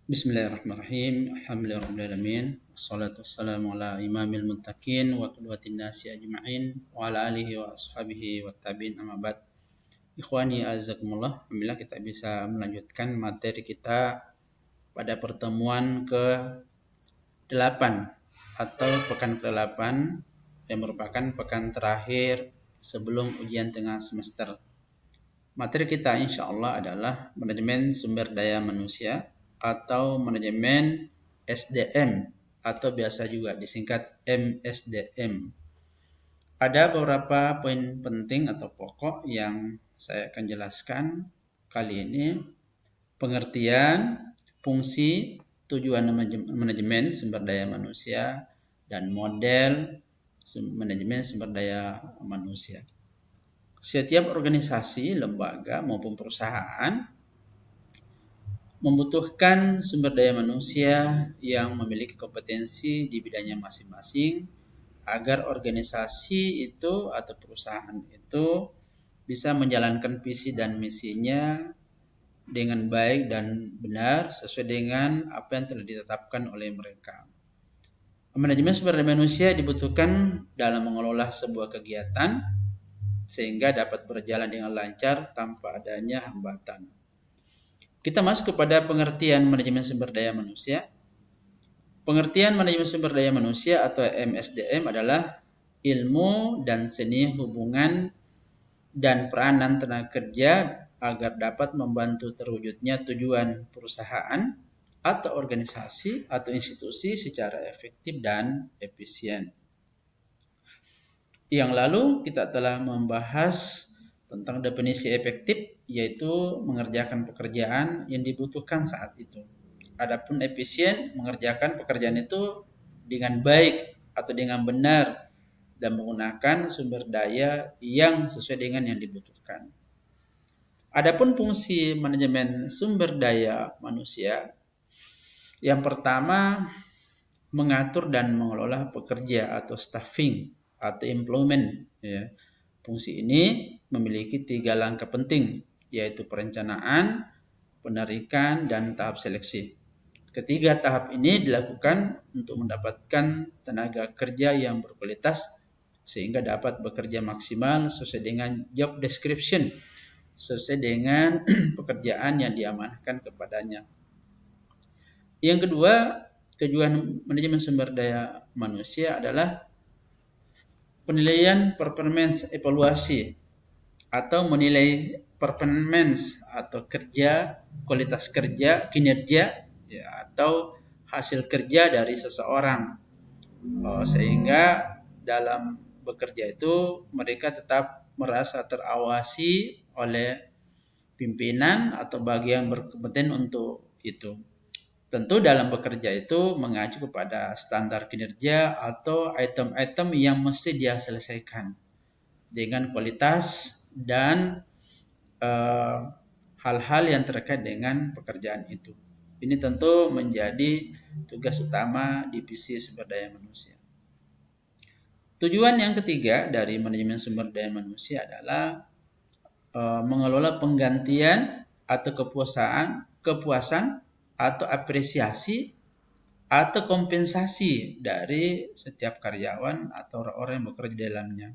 Bismillahirrahmanirrahim. Alhamdulillahirrahmanirrahim. Wassalatu wassalamu ala imamil muttaqin wa qudwatin nasi ajma'in wa ala alihi wa ashabihi wa tabi'in amma ba'd. Ikhwani azakumullah, alhamdulillah kita bisa melanjutkan materi kita pada pertemuan ke-8 atau pekan ke-8 yang merupakan pekan terakhir sebelum ujian tengah semester. Materi kita insyaallah adalah manajemen sumber daya manusia atau manajemen SDM atau biasa juga disingkat MSDM. Ada beberapa poin penting atau pokok yang saya akan jelaskan kali ini. Pengertian, fungsi, tujuan manajemen sumber daya manusia, dan model manajemen sumber daya manusia. Setiap organisasi, lembaga maupun perusahaan membutuhkan sumber daya manusia yang memiliki kompetensi di bidangnya masing-masing agar organisasi itu atau perusahaan itu bisa menjalankan visi dan misinya dengan baik dan benar sesuai dengan apa yang telah ditetapkan oleh mereka. Manajemen sumber daya manusia dibutuhkan dalam mengelola sebuah kegiatan sehingga dapat berjalan dengan lancar tanpa adanya hambatan. Kita masuk kepada pengertian manajemen sumber daya manusia. Pengertian manajemen sumber daya manusia atau MSDM adalah ilmu dan seni hubungan dan peranan tenaga kerja agar dapat membantu terwujudnya tujuan perusahaan atau organisasi atau institusi secara efektif dan efisien. Yang lalu kita telah membahas tentang definisi efektif, yaitu mengerjakan pekerjaan yang dibutuhkan saat itu. Adapun efisien, mengerjakan pekerjaan itu dengan baik atau dengan benar dan menggunakan sumber daya yang sesuai dengan yang dibutuhkan. Adapun fungsi manajemen sumber daya manusia, yang pertama mengatur dan mengelola pekerja atau staffing atau employment. Ya. Fungsi ini memiliki 3 langkah penting, yaitu perencanaan, penarikan, dan tahap seleksi. Ketiga tahap ini dilakukan untuk mendapatkan tenaga kerja yang berkualitas sehingga dapat bekerja maksimal sesuai dengan job description, sesuai dengan pekerjaan yang diamanahkan kepadanya. Yang kedua, tujuan manajemen sumber daya manusia adalah penilaian performance evaluasi atau menilai performance atau kerja, kualitas kerja, kinerja ya, atau hasil kerja dari seseorang. Sehingga dalam bekerja itu mereka tetap merasa terawasi oleh pimpinan atau bagian berkompeten untuk itu. Tentu dalam bekerja itu mengacu kepada standar kinerja atau item-item yang mesti dia selesaikan dengan kualitas dan hal-hal yang terkait dengan pekerjaan itu. Ini tentu menjadi tugas utama divisi sumber daya manusia. Tujuan yang ketiga dari manajemen sumber daya manusia adalah mengelola penggantian atau kepuasan atau apresiasi atau kompensasi dari setiap karyawan atau orang-orang yang bekerja di dalamnya.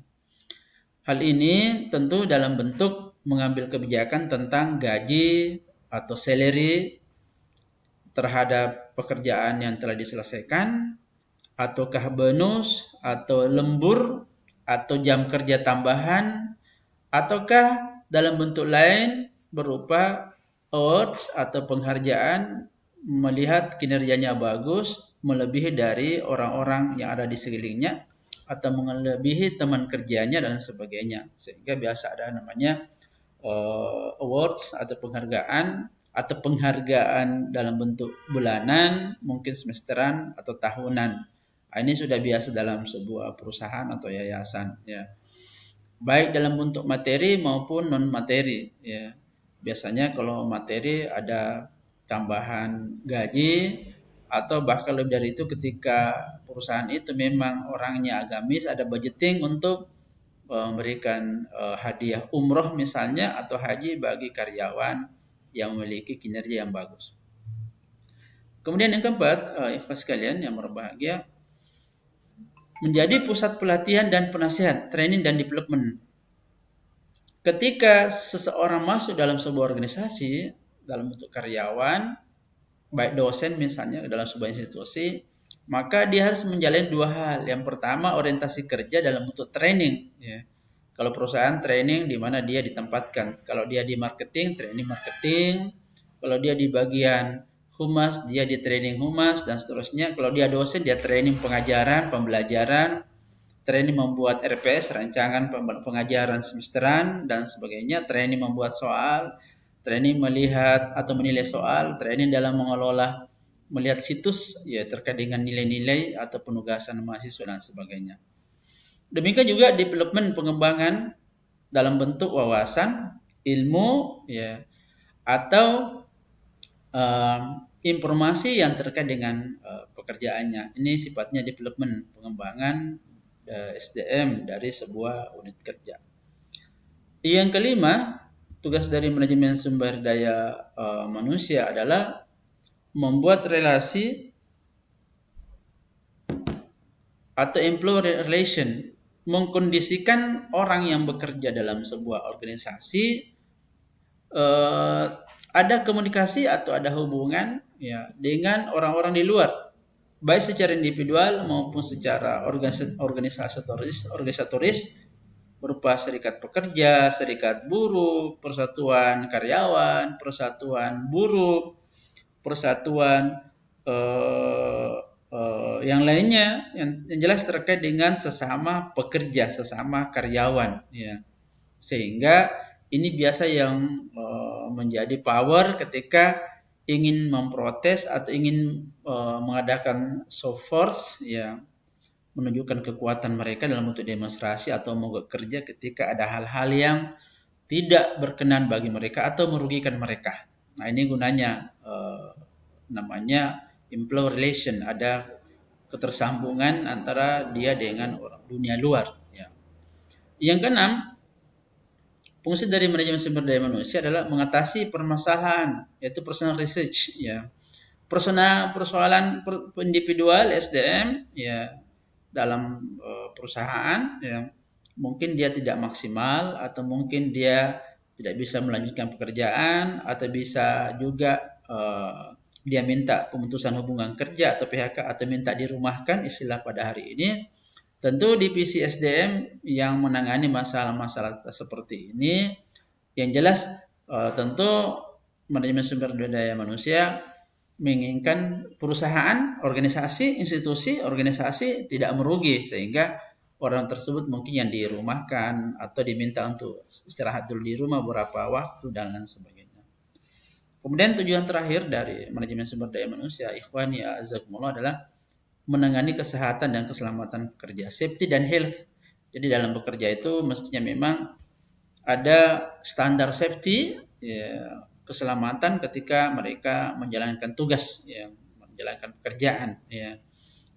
Hal ini tentu dalam bentuk mengambil kebijakan tentang gaji atau salary terhadap pekerjaan yang telah diselesaikan, ataukah bonus atau lembur atau jam kerja tambahan, ataukah dalam bentuk lain berupa awards atau penghargaan melihat kinerjanya bagus melebihi dari orang-orang yang ada di sekelilingnya atau melebihi teman kerjanya dan sebagainya, sehingga biasa ada namanya awards atau penghargaan dalam bentuk bulanan, mungkin semesteran atau tahunan. Ini sudah biasa dalam sebuah perusahaan atau yayasan ya, baik dalam bentuk materi maupun non materi ya. Biasanya kalau materi ada tambahan gaji, atau bahkan lebih dari itu ketika perusahaan itu memang orangnya agamis, ada budgeting untuk memberikan hadiah umroh misalnya atau haji bagi karyawan yang memiliki kinerja yang bagus. Kemudian yang keempat, ikhwas sekalian yang berbahagia, menjadi pusat pelatihan dan penasihat, training dan development. Ketika seseorang masuk dalam sebuah organisasi, dalam bentuk karyawan, baik dosen misalnya dalam sebuah institusi, maka dia harus menjalani dua hal. Yang pertama, orientasi kerja dalam bentuk training. Ya. Kalau perusahaan training di mana dia ditempatkan. Kalau dia di marketing, training marketing. Kalau dia di bagian humas, dia di training humas dan seterusnya. Kalau dia dosen, dia training pengajaran, pembelajaran, training membuat RPS, rancangan pengajaran semesteran dan sebagainya, training membuat soal, training melihat atau menilai soal, training dalam mengelola, melihat situs ya terkait dengan nilai-nilai atau penugasan mahasiswa dan sebagainya. Demikian juga development, pengembangan dalam bentuk wawasan, ilmu ya atau informasi yang terkait dengan pekerjaannya. Ini sifatnya development, pengembangan SDM dari sebuah unit kerja. Yang kelima, tugas dari manajemen sumber daya manusia adalah membuat relasi atau employee relation, mengkondisikan orang yang bekerja dalam sebuah organisasi ada komunikasi atau ada hubungan ya dengan orang-orang di luar, baik secara individual maupun secara organisatoris berupa serikat pekerja, serikat buruh, persatuan karyawan, persatuan buruh, persatuan yang lainnya yang jelas terkait dengan sesama pekerja, sesama karyawan ya. Sehingga ini biasa yang menjadi power ketika ingin memprotes atau ingin mengadakan show force ya, menunjukkan kekuatan mereka dalam bentuk demonstrasi atau mogok kerja ketika ada hal-hal yang tidak berkenan bagi mereka atau merugikan mereka. Nah, ini gunanya namanya employee relation, ada ketersambungan antara dia dengan orang dunia luar ya. Yang keenam, fungsi dari manajemen sumber daya manusia adalah mengatasi permasalahan, yaitu personal research ya. Persoalan individual SDM ya dalam perusahaan ya. Mungkin dia tidak maksimal atau mungkin dia tidak bisa melanjutkan pekerjaan atau bisa juga dia minta pemutusan hubungan kerja atau PHK atau minta dirumahkan istilah pada hari ini. Tentu divisi SDM yang menangani masalah-masalah seperti ini, yang jelas tentu manajemen sumber daya manusia menginginkan perusahaan, organisasi, institusi, organisasi tidak merugi sehingga orang tersebut mungkin yang dirumahkan atau diminta untuk istirahat dulu di rumah beberapa waktu dan lain sebagainya. Kemudian tujuan terakhir dari manajemen sumber daya manusia, ikhwan ya azakumullah, adalah menangani kesehatan dan keselamatan pekerja, safety dan health. Jadi dalam bekerja itu mestinya memang ada standar safety, ya, keselamatan ketika mereka menjalankan tugas, ya, menjalankan pekerjaan, ya.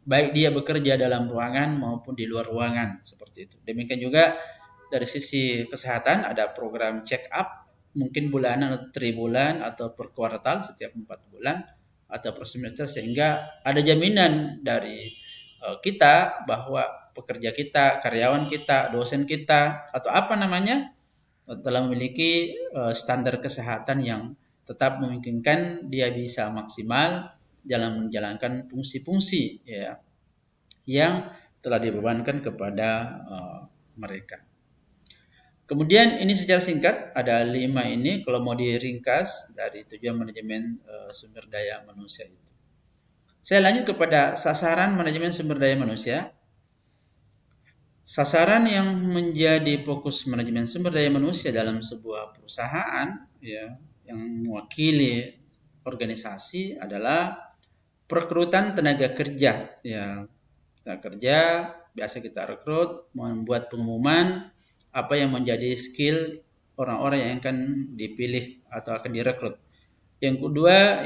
Baik dia bekerja dalam ruangan maupun di luar ruangan, seperti itu. Demikian juga dari sisi kesehatan ada program check up, mungkin bulanan atau tribulan atau per kuartal setiap 4 bulan atau per semester, sehingga ada jaminan dari kita bahwa pekerja kita, karyawan kita, dosen kita atau apa namanya telah memiliki standar kesehatan yang tetap memungkinkan dia bisa maksimal dalam menjalankan fungsi-fungsi ya yang telah dibebankan kepada mereka. Kemudian ini secara singkat ada 5 ini kalau mau diringkas dari tujuan manajemen sumber daya manusia itu. Saya lanjut kepada sasaran manajemen sumber daya manusia. Sasaran yang menjadi fokus manajemen sumber daya manusia dalam sebuah perusahaan ya yang mewakili organisasi adalah perekrutan tenaga kerja ya. Tenaga kerja biasa kita rekrut, membuat pengumuman apa yang menjadi skill orang-orang yang akan dipilih atau akan direkrut. Yang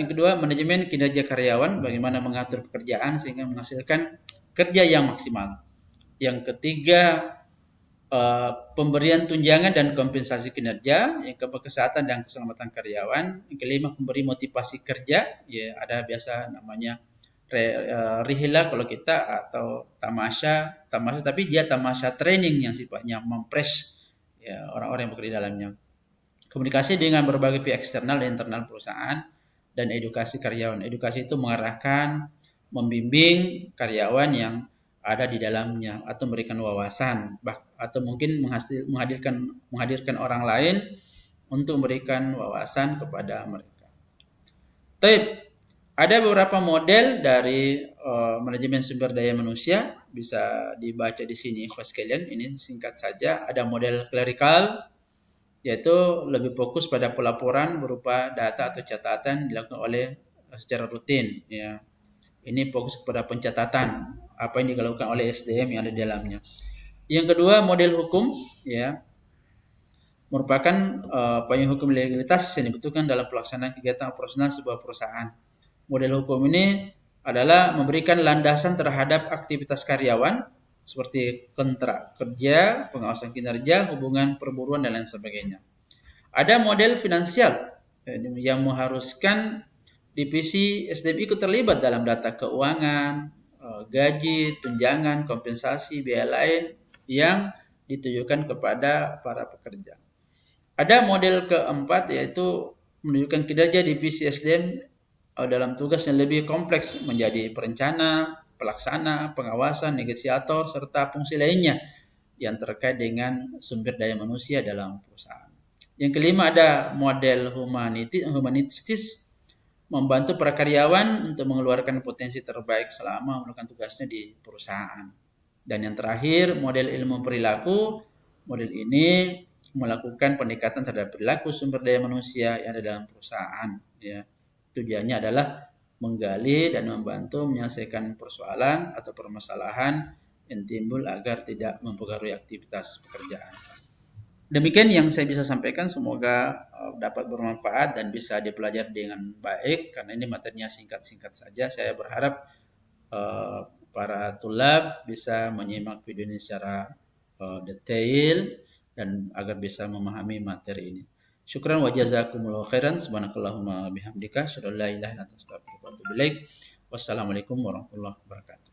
kedua manajemen kinerja karyawan, bagaimana mengatur pekerjaan sehingga menghasilkan kerja yang maksimal. Yang ketiga pemberian tunjangan dan kompensasi kinerja, yang kedua kesehatan dan keselamatan karyawan, yang kelima memberi motivasi kerja, ya ada biasa namanya rihila kalau kita, atau tamasya tapi dia tamasya training yang sifatnya mempres ya orang-orang yang bekerja di dalamnya. Komunikasi dengan berbagai pihak eksternal dan internal perusahaan, dan edukasi karyawan. Edukasi itu mengarahkan, membimbing karyawan yang ada di dalamnya, atau memberikan wawasan, atau mungkin menghadirkan orang lain untuk memberikan wawasan kepada mereka. Tapi ada beberapa model dari manajemen sumber daya manusia, bisa dibaca di sini ikhwan sekalian. Ini singkat saja. Ada model clerical, yaitu lebih fokus pada pelaporan berupa data atau catatan dilakukan oleh secara rutin. Ya, ini fokus pada pencatatan apa yang dilakukan oleh SDM yang ada di dalamnya. Yang kedua, model hukum, ya, merupakan payung hukum legalitas yang dibutuhkan dalam pelaksanaan kegiatan operasional sebuah perusahaan. Model hukum ini adalah memberikan landasan terhadap aktivitas karyawan seperti kontrak kerja, pengawasan kinerja, hubungan perburuan, dan lain sebagainya. Ada model finansial yang mengharuskan divisi SDM ikut terlibat dalam data keuangan, gaji, tunjangan, kompensasi, biaya lain yang ditujukan kepada para pekerja. Ada model keempat, yaitu menunjukkan kinerja divisi SDM dalam tugas yang lebih kompleks menjadi perencana, pelaksana, pengawasan, negosiator, serta fungsi lainnya yang terkait dengan sumber daya manusia dalam perusahaan. Yang kelima, ada model humanistis, membantu para karyawan untuk mengeluarkan potensi terbaik selama melakukan tugasnya di perusahaan. Dan yang terakhir, model ilmu perilaku. Model ini melakukan pendekatan terhadap perilaku sumber daya manusia yang ada dalam perusahaan. Ya. Tujuannya adalah menggali dan membantu menyelesaikan persoalan atau permasalahan yang timbul agar tidak mempengaruhi aktivitas pekerjaan. Demikian yang saya bisa sampaikan, semoga dapat bermanfaat dan bisa dipelajari dengan baik, karena ini materinya singkat-singkat saja. Saya berharap para tulab bisa menyimak video ini secara detail dan agar bisa memahami materi ini. Syukran wa jazakumullahu khairan. Subhanakallahumma bihamdika asyhadu an la ilaha illa anta astaghfiruka wa atubu ilaik. Wassalamualaikum warahmatullahi wabarakatuh.